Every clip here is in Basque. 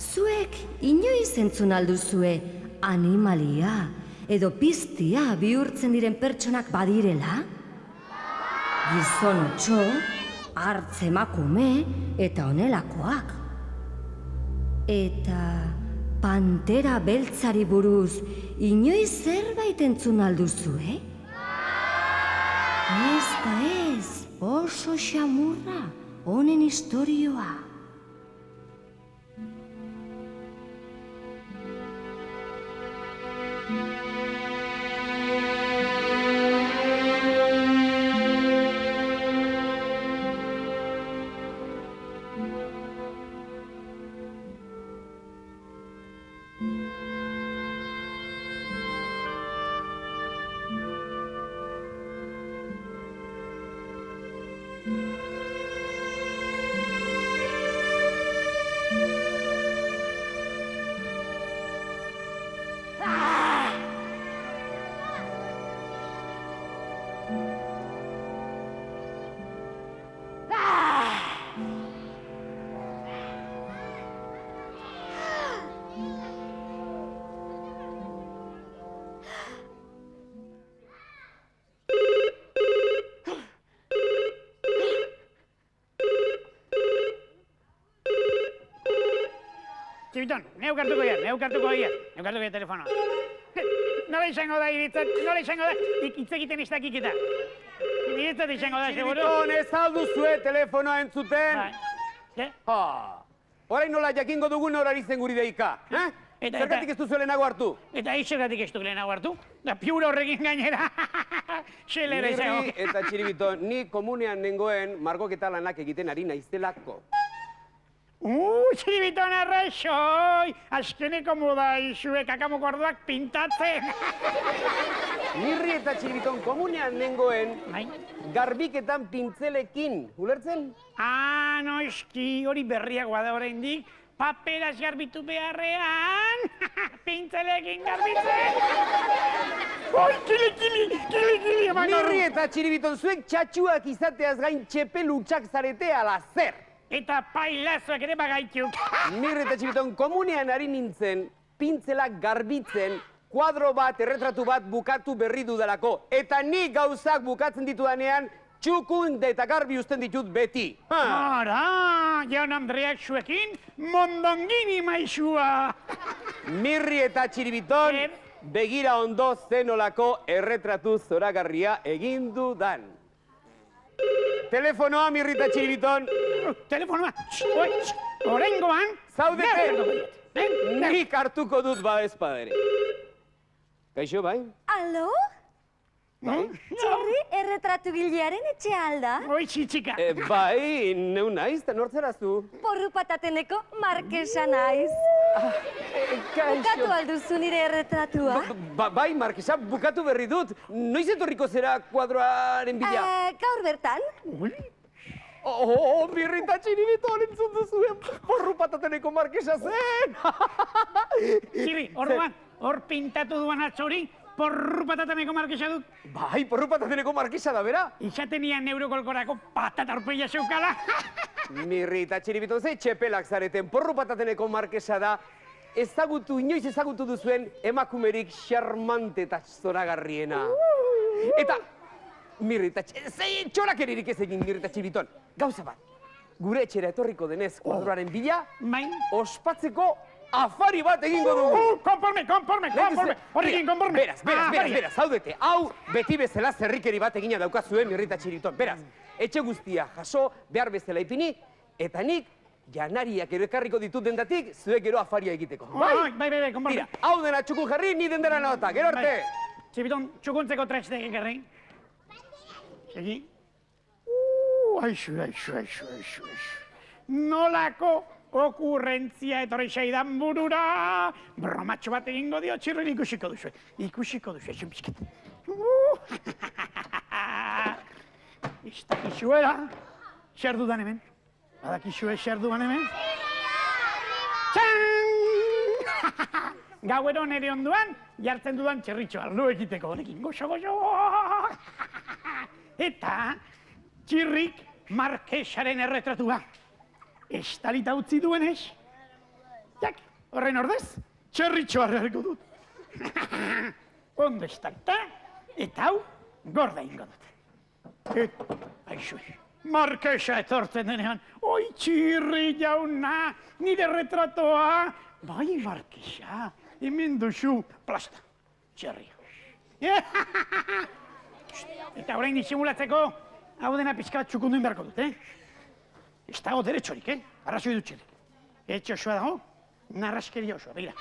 Zuek inoiz entzun alduzue animalia edo piztia bihurtzen diren pertsonak badirela? Gizon otxo, hartz emakume eta honelakoak. Eta pantera beltzari buruz inoiz zerbait entzun alduzue? Ez da ez, oso xamurra, honen istorioa. Txibiton, neukartuko dira telefonoa. Nola izango da iritzat, hitz egiten ez dakiketa. Iritzat izango da, seguro? Txibiton, ez alduzue telefonoa entzuten? Ze? Horain nola jakingo dugun horari zen guri deika, Zergatik ez duzu lehenago hartu? Eta zergatik ez du lehenago hartu? Da piura horrekin gainera. Xelera izango. Niri eta Txiribiton, ni komunean nengoen margoketa lanak egiten ari naizelako. Txiribiton arraixoi! Azkeneko moda izue kakamoko orduak pintatzen. Nirri eta Txiribiton komunean nengoen Bai? garbiketan pintzelekin, ulertzen? Noizki, hori berriagoa da oraindik. Paperaz garbitu beharrean, pintzelekin garbitzen. Oi, kili, emango. Nirri eta Txiribiton zuek txatxuak izateaz gain txepelutxak zarete ala zer. Eta pailazoak ere bagaituk. Nirri eta Txiribiton komunean ari nintzen, pintzelak garbitzen, kuadro bat, erretratu bat bukatu berri dudalako. Eta ni gauzak bukatzen ditudanean, txukun eta garbi uzten ditut beti. Ara, jaun Andreak zuekin, mondongini maizua. Mirri eta Txiribiton, begira ondo zenolako erretratu zoragarria egin dudan. Telefonoa, Mirri eta Txiribiton. Telefonoa, orengoan. Zaudete, nik hartuko dut badezpadere. Kaixo, bai? Allo? Txirri, erretratu gilearen etxea alda? Oi, txitsika. Bai, neu naiz, eta nortzeraztu? Porru patateneko markesa naiz. Bukatu alduzu nire erretratua? Bai, markesa, bukatu berri dut. Noiz etorriko zera kuadroaren bila? Gaur bertan. Mirri eta Txiribiton entzun duzuen porru patateneko markesa zen! Txirri, orduan, hor pintatu duan atzori, porru patateneko markesa dut. Bai, porru patateneko markesa da, bera? Izatenian neurokolkorako patata horpeia zeukala. Mirri eta Txiribiton ze txepelak zareten, porru patateneko markesa da, inoiz ezagutu duzuen emakumerik xarmante eta zoragarriena. Eta, Mirri eta txorakeririk ez egin, Mirri eta Txiribiton. Gauza bat, gure etxera etorriko denez kuadroaren bila, ospatzeko afari bat egingo dugu. Konforme, horrekin konforme. Beraz, zaudete, hau beti bezala zerrikeri bat egina daukazuen Mirri eta Txiribiton. Beraz, etxe guztia jaso, behar bezala ipini, eta nik janariak ero ekarriko ditut dendatik, zuek gero afaria egiteko. Bai, konforme. Tira, hau dena txukun jarri, ni dendera nota, gero arte. Txibiton, txukuntzeko trestek ekarri. Segi. Aixu. Nolako okurrentzia etorri zaidan burura. Bromatxo bat egingo dio, Txirrin ikusiko duzu. Xumpizket. Ez dakizuela, zer dudan hemen. Badakizue zer dudan hemen. Txan! Gauero nere onduan, jartzen dudan txerritxo arlo egiteko honekin. Goxo. Eta Txirrik markesaren erretratua. Estalita utzi duenez, Jak, horren ordez, txerritxoa harriko dut. Ondo estakta, eta hau, gorda ingo dut. Aixue, Markesa etortzen denean, oi txirri jauna, nire retratoa. Bai, Markesa, hemen duzu, plasta, txerria. Eta orain disimulatzeko, hau dena pizka bat txukundun beharko dut, Ez dago deretxorik, arrazoi dut txirri. Etxe osoa dago, narraskeria osoa, begira.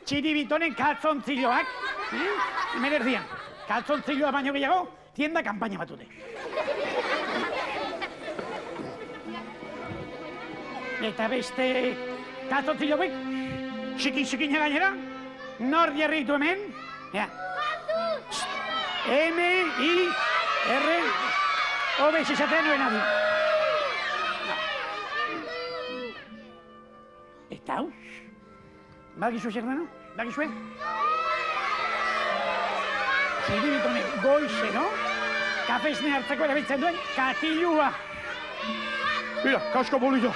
Txiribitonen kaltzontziloak, hemen erdian, kaltzontziloa baino gehiago, tienda kanpaina bat dute. Eta beste kaltzontzilobek, xikin gainera, nor jarri ditu hemen? M-I-R, obez esatea noen adi. Eta hau? Bagizu zer dena? Bagizue? Txiribitonek goizeno, kafesne hartzeko erabiltzen duen katilua. Mira, kasko bolillo.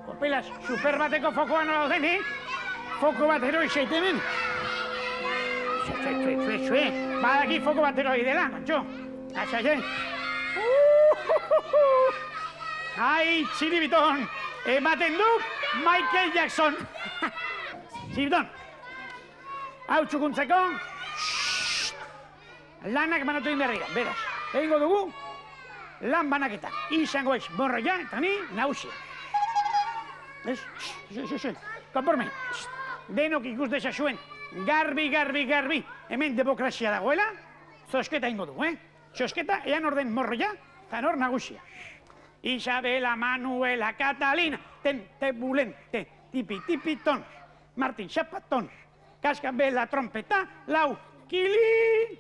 Kopelaz, super bateko fokoa nola den, Foko bat eroi zeitemen. Zue, badaki foko bat eroi dela, kontxo. Atxaien. Ai, Txiribiton, ematen du Michael Jackson. Txiribiton, hau txukuntzeko, lanak banatu egin berrira, beraz. Egingo dugu, lan banaketa. Izango ez borroia eta ni nausia. Ez? Konporme. Denok ikus dezazuen, garbi, hemen demokrazia dagoela, zosketa ingo du, Zosketa, ean orden morroia, eta nor nagusia. Isabela, Manuela, Catalina, Tebulente, Tipi-Tipi-ton, Martin Chapaton, Kaskabela, trompeta, lau, kili,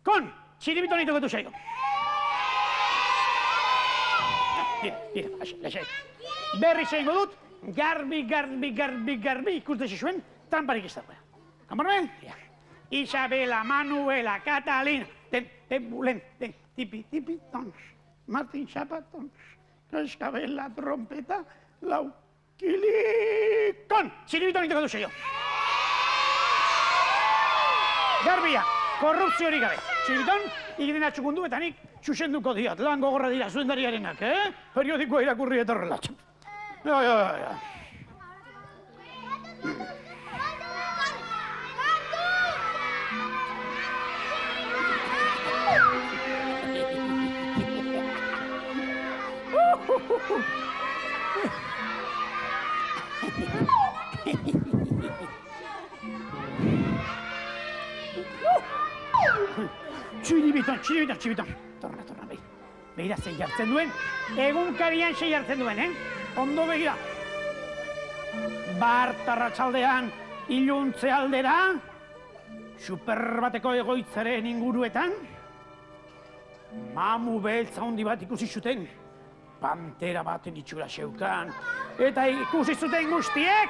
kon, Txiribiton ituko du zaigo. Tira, lasai. Berri zeingo dut, garbi, ikus dezazuen, tramparik ez dagoela. Kamorme? Isabela, Manuela, Catalina, Tebulente, Tipi-Tipi-ton, Martin Chapaton, Kaskabela, trompeta, lau, kili, kon, Txiribiton ituko du zaigo. Garbia, korrupziorik gabe. Txiribiton, ikidena txukundu eta nik txusenduko diat. Lan gogorra dira zuendariarenak, Periodikoa irakurri eta horrela. Ja. Txiribiton. Torna, behi. Begira zei jartzen duen, egunkarian zei jartzen duen, Ondo begira. Bart arratsaldean, iluntze aldera, superbateko egoitzaren inguruetan, mamu beltza handi bat ikusi zuten, pantera baten itxura zeukan, eta ikusi zuten guztiek,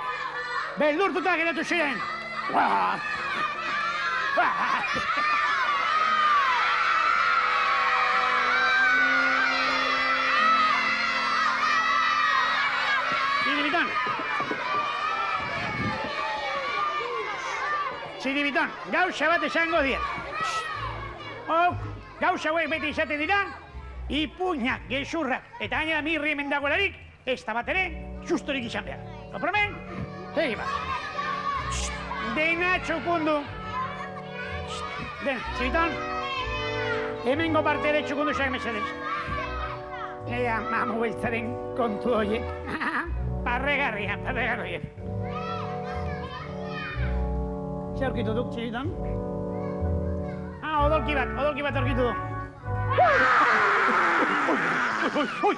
beldurtuta geratu ziren. Txiribiton, gauza bat esango diet. Gauza hauek beti izaten dira, ipuñak, gezurrak, eta gainera mirri hemen dagoelarik, ez da bat ere, justorik izan behar. Kompromen? Egi bat. Dena txukundu. Dena, Txiribiton, hemengo parte ere txukundu zak mesedez. Ea, mamu beltzaren kontu horiek. Parregarria. Zer aurkitu duk, Txiribiton? Odolki bat aurkitu du.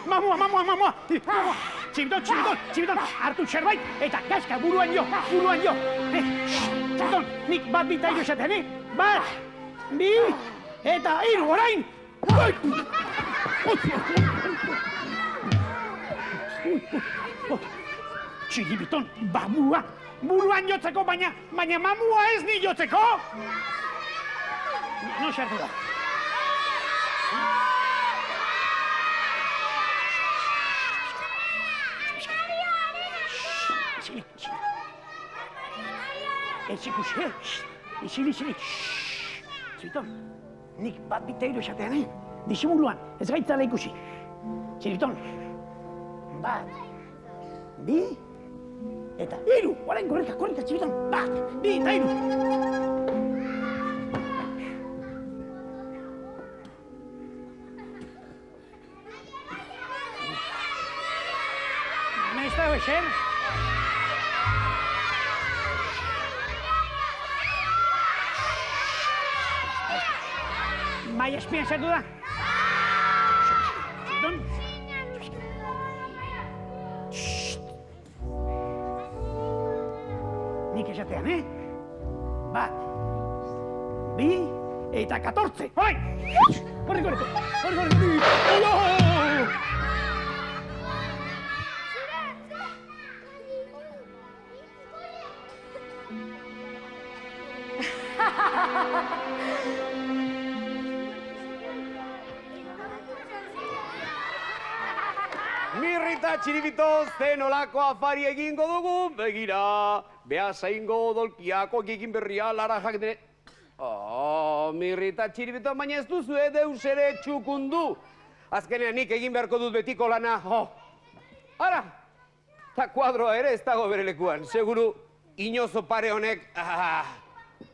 Mamua! Txiribiton, hartu zerbait, eta kaska, buruan jo. Txiribiton, nik bat bita hiru esaten, Bat, bi, eta hiru, orain! Txiribiton, babua, buruan jotzeko, baina mamua ez ni jotzeko! No sartu da. Ez ikusi, isili. Txiribiton, nik bat biteiru esatean, disimuluan, ez gaitzala ikusi. Txiribiton, bat, bi, eta hiru. Orain, korrika, Txiribiton, bat, bi eta hiru. Ez dago eser? Mai espian sartu da? Txiribiton? Nik esatean, Bat, bi, eta 14. Horai! Korri! Mirrita Txiribito, ze nolako afari egingo dugu, begira, behasa ingo odolpiako egin berria larajak dene... Mirrita Txiribito, baina ez duzu deus ere txukundu. Azkenean nik egin beharko dut betiko lana, Ara, eta kuadroa ere ez dago bere lekuan, seguru inozo pare honek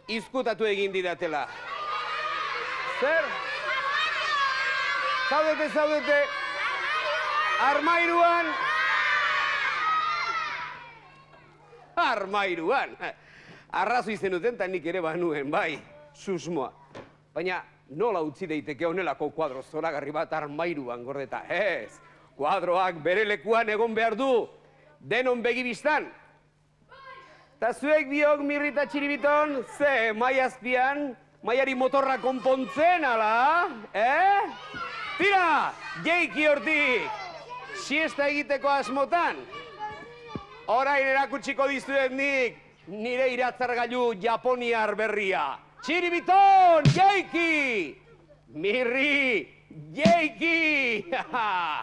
izkutatu egin didatela. Zer? Zaudete, armairuan! Arrazo izen duten, eta nik ere banuen, bai, susmoa. Baina nola utzi daiteke honelako kuadro zoragarri bat armairuan gordeta, ez? Kuadroak bere lekuan egon behar du, denon begibistan. Ta zuek biok Mirrita Txiribiton, ze maiazpian, maiari motorra konpontzen, ala? Tira, jeiki hortik! Siesta egiteko asmotan. Orain erakutsiko dizuet nik nire iratzargailu japoniar berria. Txiribiton, jeiki! Mirri, jeiki!